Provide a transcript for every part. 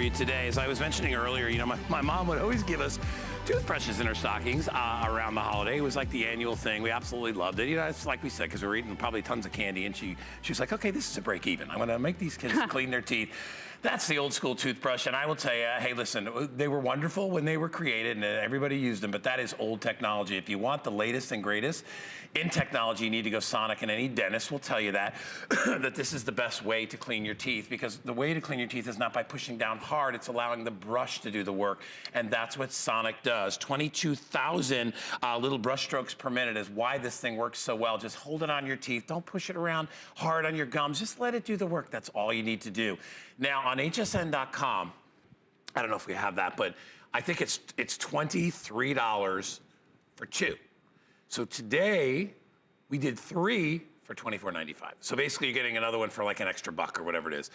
Today, as I was mentioning earlier, you know, my mom would always give us toothbrushes in her stockings around the holiday. It was like the annual thing. We absolutely loved it. You know, it's like we said, because we were eating probably tons of candy, and she was like, okay, this is a break even. I'm gonna make these kids clean their teeth. That's the old school toothbrush, and I will tell you, hey, listen, they were wonderful when they were created, and everybody used them, but that is old technology. If you want the latest and greatest in technology, you need to go Sonic, and any dentist will tell you that, that this is the best way to clean your teeth, because the way to clean your teeth is not by pushing down hard, it's allowing the brush to do the work, and that's what Sonic does. 22,000 little brush strokes per minute is why this thing works so well. Just hold it on your teeth. Don't push it around hard on your gums. Just let it do the work. That's all you need to do. Now, on hsn.com, I don't know if we have that, but I think it's $23 for two. So today, we did 3 for $24.95. So basically you're getting another one for like an extra buck or whatever it is.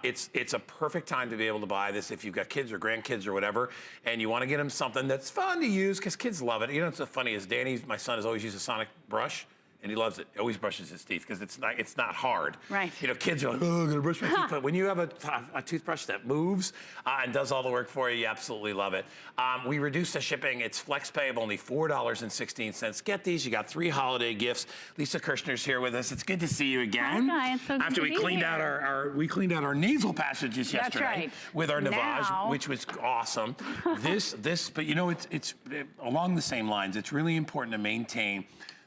It's a perfect time to be able to buy this if you've got kids or grandkids or whatever, and you wanna get them something that's fun to use, because kids love it. You know what's so funny is my son has always used a Sonic brush, and he loves it. He always brushes his teeth because it's not hard. Right. You know, kids are like, oh, I'm gonna brush my teeth. But when you have a toothbrush that moves and does all the work for you, you absolutely love it. We reduced the shipping. It's flex pay of only $4.16. Get these. You got 3 holiday gifts. Lisa Kirshner's here with us. It's good to see you again. Hi, guys. So After we cleaned out our nasal passages yesterday right. with our Navage, which was awesome. But you know, it's along the same lines. It's really important to maintain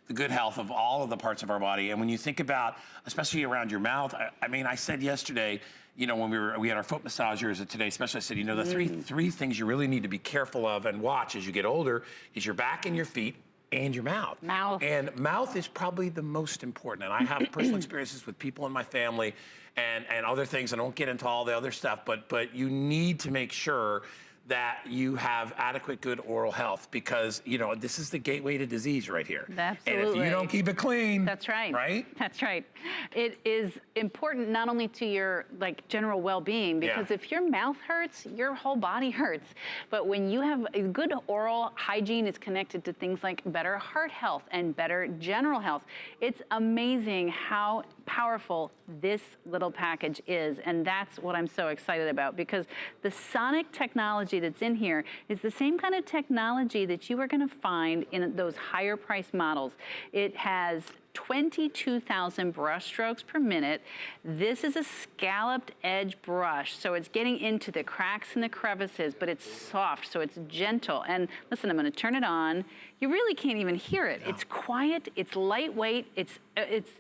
the good health of all of the parts of our body. And when you think about, especially around your mouth, I mean, I said yesterday, you know, when we had our foot massagers today, especially I said, you know, the three things you really need to be careful of and watch as you get older is your back and your feet and your mouth. And mouth is probably the most important. And I have personal experiences with people in my family and other things. I don't get into all the other stuff, but you need to make sure that you have adequate, good oral health, because, you know, this is the gateway to disease right here. Absolutely. And if you don't keep it clean. That's right. Right? That's right. It is important not only to your general well-being, because if your mouth hurts, your whole body hurts. But when you have a good oral hygiene, is connected to things like better heart health and better general health. It's amazing how powerful this little package is, and that's what I'm so excited about, because the Sonic technology that's in here is the same kind of technology that you are going to find in those higher price models. It has 22,000 brush strokes per minute. This is a scalloped edge brush, so it's getting into the cracks and the crevices, but it's soft, so it's gentle. And listen, I'm gonna turn it on. You really can't even hear it. No. It's quiet, it's lightweight, it's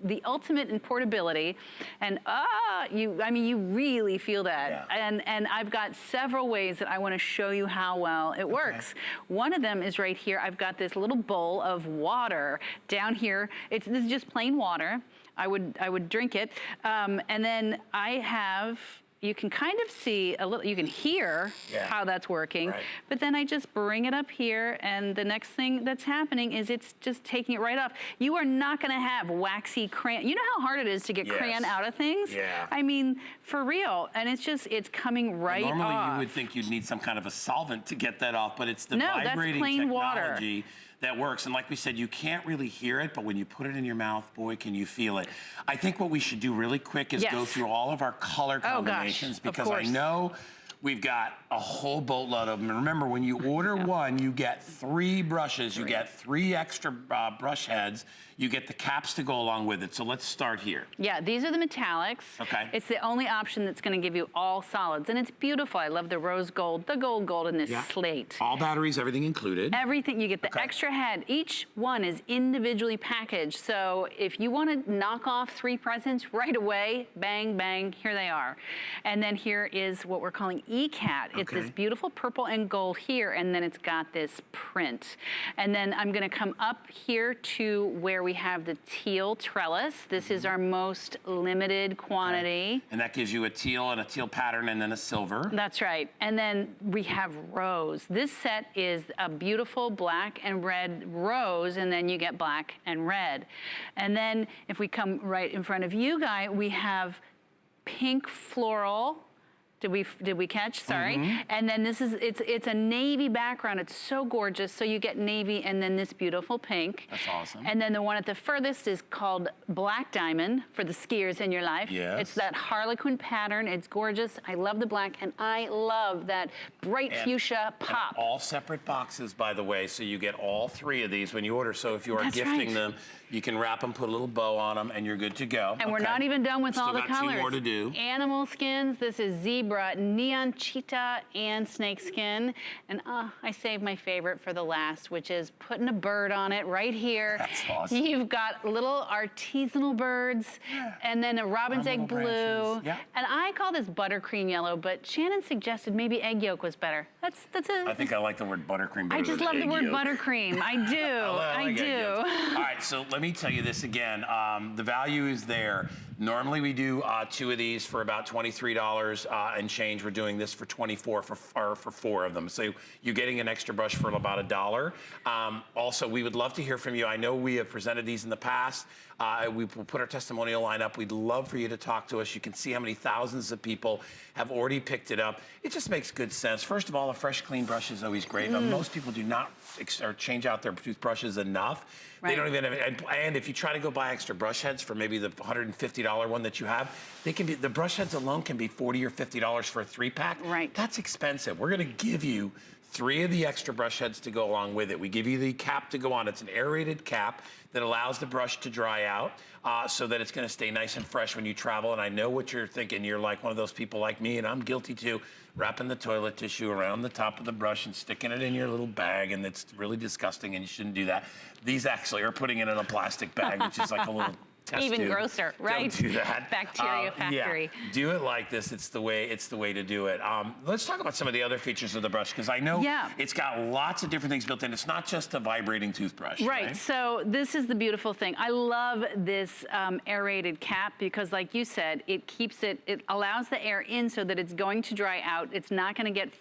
the ultimate in portability. And I mean, you really feel that. Yeah. And I've got several ways that I wanna show you how well it works. One of them is right here. I've got this little bowl of water down here. This is just plain water. I would drink it. And then I have, you can kind of see a little, you can hear how that's working, but then I just bring it up here, and the next thing that's happening is it's just taking it right off. You are not gonna have waxy crayon. You know how hard it is to get crayon out of things? Yeah. I mean, for real, and it's coming right off. Normally you would think you'd need some kind of a solvent to get that off, but it's the vibrating plain technology water that works. And like we said, you can't really hear it, but when you put it in your mouth, boy, can you feel it. I think what we should do really quick is go through all of our color combinations, because I know we've got a whole boatload of them. And remember, when you order one, you get 3 brushes, you get 3 extra brush heads, you get the caps to go along with it. So let's start here. Yeah, these are the metallics. Okay. It's the only option that's gonna give you all solids, and it's beautiful. I love the rose gold, the gold, and this slate. All batteries, everything included. Everything, you get the extra head. Each one is individually packaged, so if you wanna knock off 3 presents right away, bang, bang, here they are. And then here is what we're calling ECAT. It's this beautiful purple and gold here, and then it's got this print. And then I'm gonna come up here to where we have the teal trellis. This is our most limited quantity. And that gives you a teal and a teal pattern and then a silver. That's right. And then we have rose. This set is a beautiful black and red rose, and then you get black and red. And then if we come right in front of you, Guy, we have pink floral, Did we catch? Sorry. And then this is, it's a navy background. It's so gorgeous. So you get navy and then this beautiful pink. That's awesome. And then the one at the furthest is called Black Diamond for the skiers in your life. Yes. It's that Harlequin pattern. It's gorgeous. I love the black and I love that bright fuchsia pop. And all separate boxes, by the way, so you get all 3 of these when you order. So if you are That's gifting right. them, you can wrap them, put a little bow on them, and you're good to go. And we're not even done with all the Still got colors. 2 more to do. Animal skins. This is zebra, neon cheetah, and snake skin. And I saved my favorite for the last, which is putting a bird on it right here. That's awesome. You've got little artisanal birds, and then a robin's egg blue. Yeah. And I call this buttercream yellow, but Shannon suggested maybe egg yolk was better. That's a. I think I like the word buttercream better I just than love the egg word yolk. buttercream. I do. I like egg do. yolks. All right, so let me tell you this again. The value is there. Normally we do 2 of these for about $23 and change. We're doing this for $24 for 4 of them. So you're getting an extra brush for about $1. Also, we would love to hear from you. I know we have presented these in the past. We will put our testimonial line up. We'd love for you to talk to us. You can see how many thousands of people have already picked it up. It just makes good sense. First of all, a fresh, clean brush is always great, but most people do not change out their toothbrushes enough. Right. They don't even have, and if you try to go buy extra brush heads for maybe the $150 one that you have, they can be, the brush heads alone can be $40 or $50 for a 3-pack. Right. That's expensive. We're gonna give you 3 of the extra brush heads to go along with it. We give you the cap to go on. It's an aerated cap that allows the brush to dry out so that it's gonna stay nice and fresh when you travel. And I know what you're thinking. You're like one of those people like me, and I'm guilty too, wrapping the toilet tissue around the top of the brush and sticking it in your little bag, and it's really disgusting, and you shouldn't do that. These actually are putting it in a plastic bag, which is like a little test Even tube. grosser, right? Don't do that. Bacteria factory. Yeah. Do it like this. It's the way to do it. Let's talk about some of the other features of the brush, because I know it's got lots of different things built in. It's not just a vibrating toothbrush. Right. So this is the beautiful thing. I love this aerated cap because, like you said, it keeps it allows the air in so that it's going to dry out. It's not going to get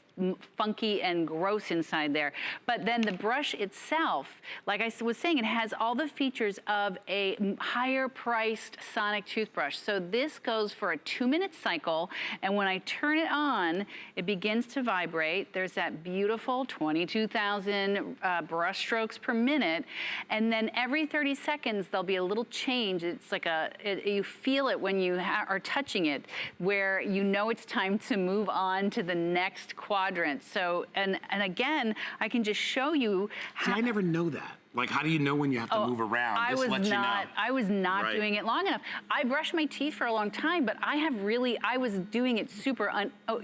funky and gross inside there. But then the brush itself, like I was saying, it has all the features of a higher priced sonic toothbrush. So this goes for a 2-minute cycle, and when I turn it on, it begins to vibrate. There's that beautiful 22,000 brush strokes per minute, and then every 30 seconds there'll be a little change. It's like you feel it when you are touching it, where you know it's time to move on to the next quadrant. So, and again, I can just show you how. See, I never know that. Like, how do you know when you have to move around? I was not doing it long enough. I brushed my teeth for a long time, but I was doing it super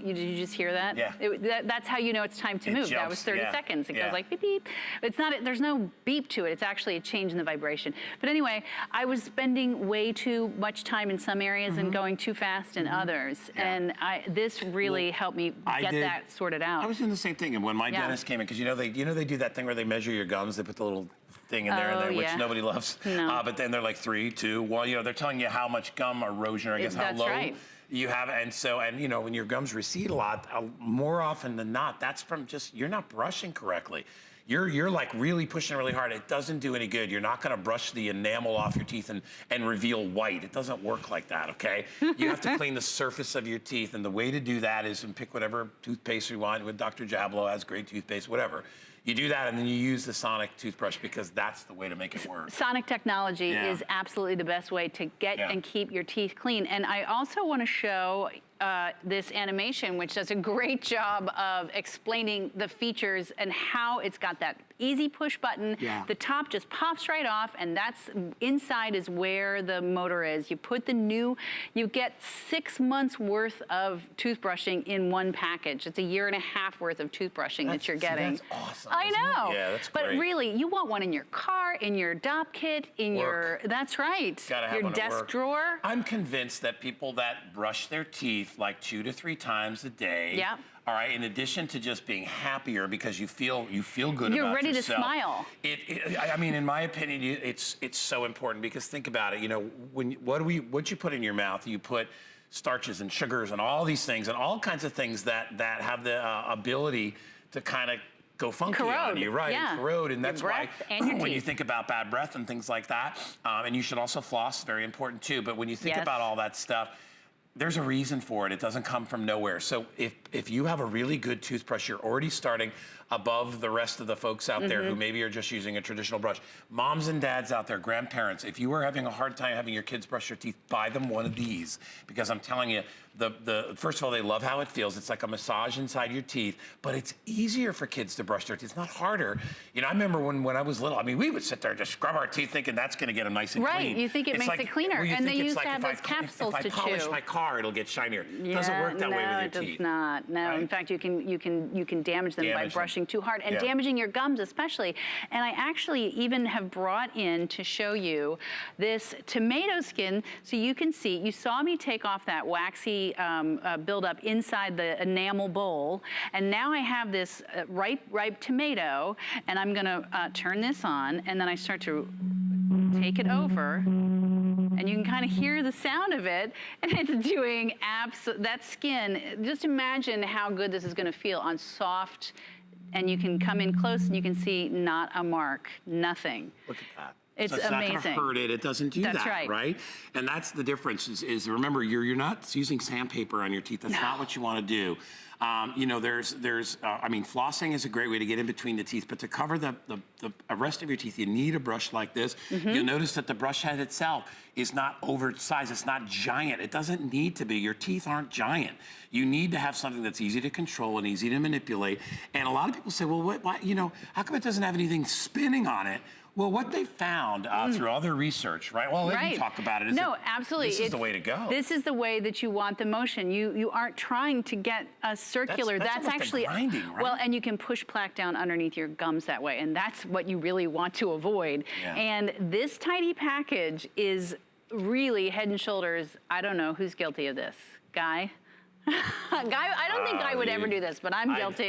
did you just hear that? Yeah. That's how you know it's time to move. Jumps. That was 30 seconds. It goes like beep, beep. It's not, there's no beep to it. It's actually a change in the vibration. But anyway, I was spending way too much time in some areas and going too fast in others. Yeah. And this really helped me get that sorted out. I was doing the same thing, and when my dentist came in, because they do that thing where they measure your gums. They put the little thing in there, which nobody loves. No. But then they're like 3, 2, 1. They're telling you how much gum erosion, or I guess how low you have. And when your gums recede a lot, more often than not, that's from just you're not brushing correctly. You're like really pushing really hard. It doesn't do any good. You're not going to brush the enamel off your teeth and reveal white. It doesn't work like that, okay? You have to clean the surface of your teeth, and the way to do that is to pick whatever toothpaste you want. With Dr. Jablo has great toothpaste, whatever. You do that, and then you use the sonic toothbrush, because that's the way to make it work. Sonic technology is absolutely the best way to get and keep your teeth clean. And I also want to show this animation, which does a great job of explaining the features and how it's got that easy push button. Yeah. The top just pops right off, and that's inside is where the motor is. You put you get 6 months worth of toothbrushing in one package. It's a 1.5 years worth of toothbrushing that you're getting. That's awesome. I know. Yeah, that's great. But really, you want one in your car, in your DOP kit, in that's right. Gotta have your one at desk work. drawer. I'm convinced that people that brush their teeth like 2 to 3 times a day. All right, in addition to just being happier because you feel good about yourself. You're ready to smile. I mean, in my opinion, it's so important, because think about it. What you put in your mouth, you put starches and sugars and all these things and all kinds of things that have the ability to kind of go funky on you, right? And corrode, and that's why when you think about bad breath and things like that, and you should also floss, very important too. But when you think about all that stuff, there's a reason for it. It doesn't come from nowhere. So if you have a really good toothbrush, you're already starting above the rest of the folks out there who maybe are just using a traditional brush. Moms and dads out there, grandparents, if you are having a hard time having your kids brush their teeth, buy them one of these. Because I'm telling you, first of all, they love how it feels. It's like a massage inside your teeth, but it's easier for kids to brush their teeth. It's not harder. You know, I remember when I was little, I mean, we would sit there and just scrub our teeth thinking that's gonna get them nice and clean. Right, you think it makes it cleaner. And they used to have those capsules to chew. If I polish my car, it'll get shinier. It doesn't work that way with your teeth. No, it does not. No, right? In fact, you can damage them by brushing too hard and damaging your gums especially. And I actually even have brought in to show you this tomato skin so you can see. You saw me take off that waxy buildup inside the enamel bowl, and now I have this ripe tomato, and I'm gonna turn this on, and then I start to take it over. And you can kind of hear the sound of it, and it's doing that skin. Just imagine how good this is going to feel on soft, and you can come in close and you can see not a mark, nothing. Look at that. It's so it's amazing. Not going to hurt it. It doesn't do That's that, right? And that's the difference. Is remember, you're not using sandpaper on your teeth. That's not what you want to do. You know, I mean, flossing is a great way to get in between the teeth, but to cover the rest of your teeth, you need a brush like this. You'll notice that the brush head itself is not oversized. It's not giant. It doesn't need to be. Your teeth aren't giant. You need to have something that's easy to control and easy to manipulate. And a lot of people say, well, what you know, how come it doesn't have anything spinning on it? Well, what they found through all their research, right? Well, let me talk about it. No, absolutely. This is the way to go. This is the way that you want the motion. You aren't trying to get a circular. That's actually grinding, right? Well, and you can push plaque down underneath your gums that way, and that's what you really want to avoid. Yeah. And this tidy package is really head and shoulders. I don't know who's guilty of this. Guy? Guy, I don't think Guy would ever do this, but I'm guilty.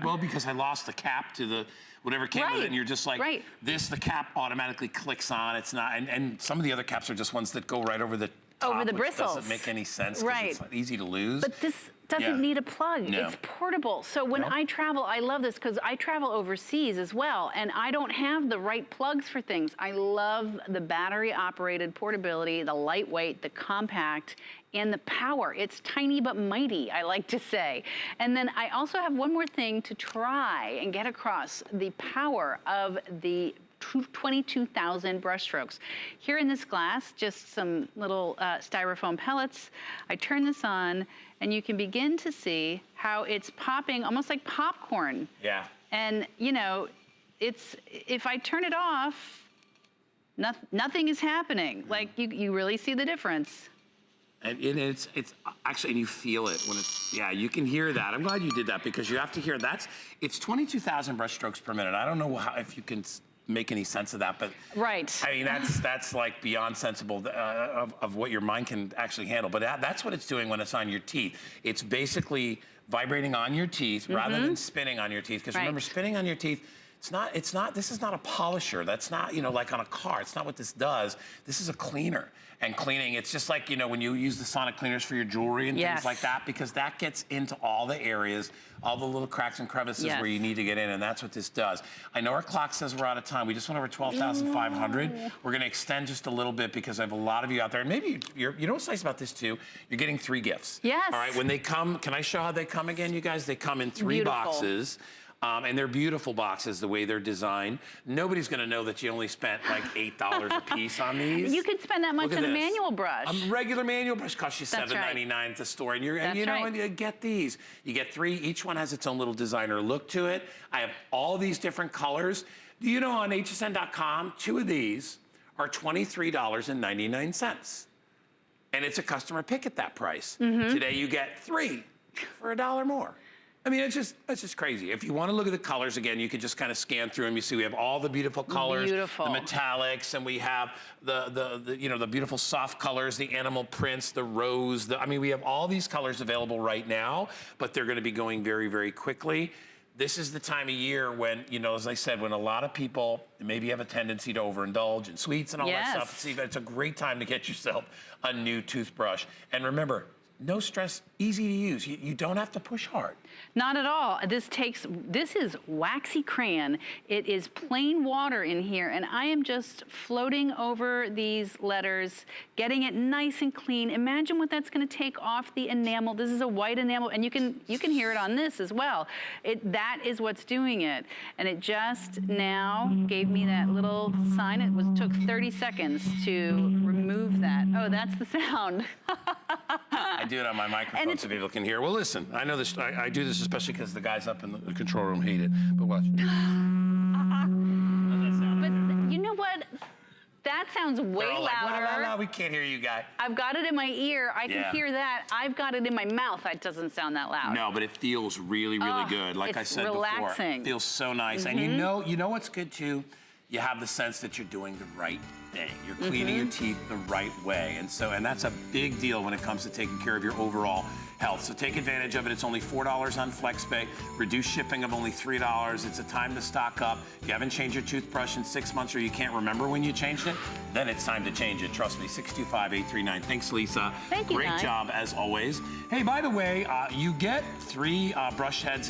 Well, because I lost the cap to the whatever came with it, and you're just like, this, the cap automatically clicks on. It's not, and some of the other caps are just ones that go right over the top, over the bristles. Doesn't make any sense because it's easy to lose. But this doesn't need a plug. No. It's portable. So when I travel, I love this because I travel overseas as well, and I don't have the right plugs for things. I love the battery-operated portability, the lightweight, the compact, and the power. It's tiny but mighty, I like to say. And then I also have one more thing to try and get across: the power of the 22,000 brush strokes. Here in this glass, just some little styrofoam pellets. I turn this on, and you can begin to see how it's popping, almost like popcorn. Yeah. And you know, if I turn it off, nothing is happening. Like you really see the difference. And it's actually, and you feel it when it's, you can hear that. I'm glad you did that because you have to hear it's 22,000 brush strokes per minute. I don't know if you can make any sense of that, but I mean, that's like beyond sensible of what your mind can actually handle. But that's what it's doing when it's on your teeth. It's basically vibrating on your teeth rather than spinning on your teeth. Because remember, spinning on your teeth, this is not a polisher. That's not, you know, like on a car. It's not what this does. This is a cleaner. And cleaning, it's just like, you know, when you use the sonic cleaners for your jewelry and things like that, because that gets into all the areas, all the little cracks and crevices where you need to get in, and that's what this does. I know our clock says we're out of time. We just went over 12,500. We're gonna extend just a little bit because I have a lot of you out there. And maybe you know what's nice about this too? You're getting 3 gifts. Yes. All right, when they come, can I show how they come again, you guys? They come in 3 boxes. And they're beautiful boxes, the way they're designed. Nobody's gonna know that you only spent like $8 a piece on these. You could spend that much on a manual brush. A regular manual brush costs you $7.99 at the store, and and you get these. You get 3. Each one has its own little designer look to it. I have all these different colors. Do you know on hsn.com, 2 of these are $23.99, and it's a customer pick at that price. Today you get 3 for $1 more. I mean, it's just crazy. If you want to look at the colors again, you could just kind of scan through them. You see we have all the beautiful colors, the metallics, and we have the you know, the beautiful soft colors, the animal prints, the rose. I mean, we have all these colors available right now, but they're going to be going very, very quickly. This is the time of year when, you know, as I said, when a lot of people maybe have a tendency to overindulge in sweets and all that stuff. It's a great time to get yourself a new toothbrush. And remember, no stress easy to use. You don't have to push hard. Not at all. This is waxy crayon. It is plain water in here, and I am just floating over these letters, getting it nice and clean. Imagine what that's gonna take off the enamel. This is a white enamel, and you can hear it on this as well. That is what's doing it. And it just now gave me that little sign. It took 30 seconds to remove that. Oh, that's the sound. I do it on my microphone so people can hear. Well, listen, I know this. I do this especially because the guys up in the control room hate it. But watch. But you know what? That sounds way They're all like, louder. la, we can't hear you, guy. I've got it in my ear. I can hear that. I've got it in my mouth. That doesn't sound that loud. No, but it feels really, really good. Like I said before, it feels so nice. And you know what's good too? You have the sense that you're doing the right thing. You're cleaning your teeth the right way. And that's a big deal when it comes to taking care of your overall health. So take advantage of it. It's only $4 on FlexPay. Reduced shipping of only $3. It's a time to stock up. If you haven't changed your toothbrush in 6 months or you can't remember when you changed it, then it's time to change it. Trust me, 625-839. Thanks, Lisa. Thank you, Great job as always. Hey, by the way, you get 3 brush heads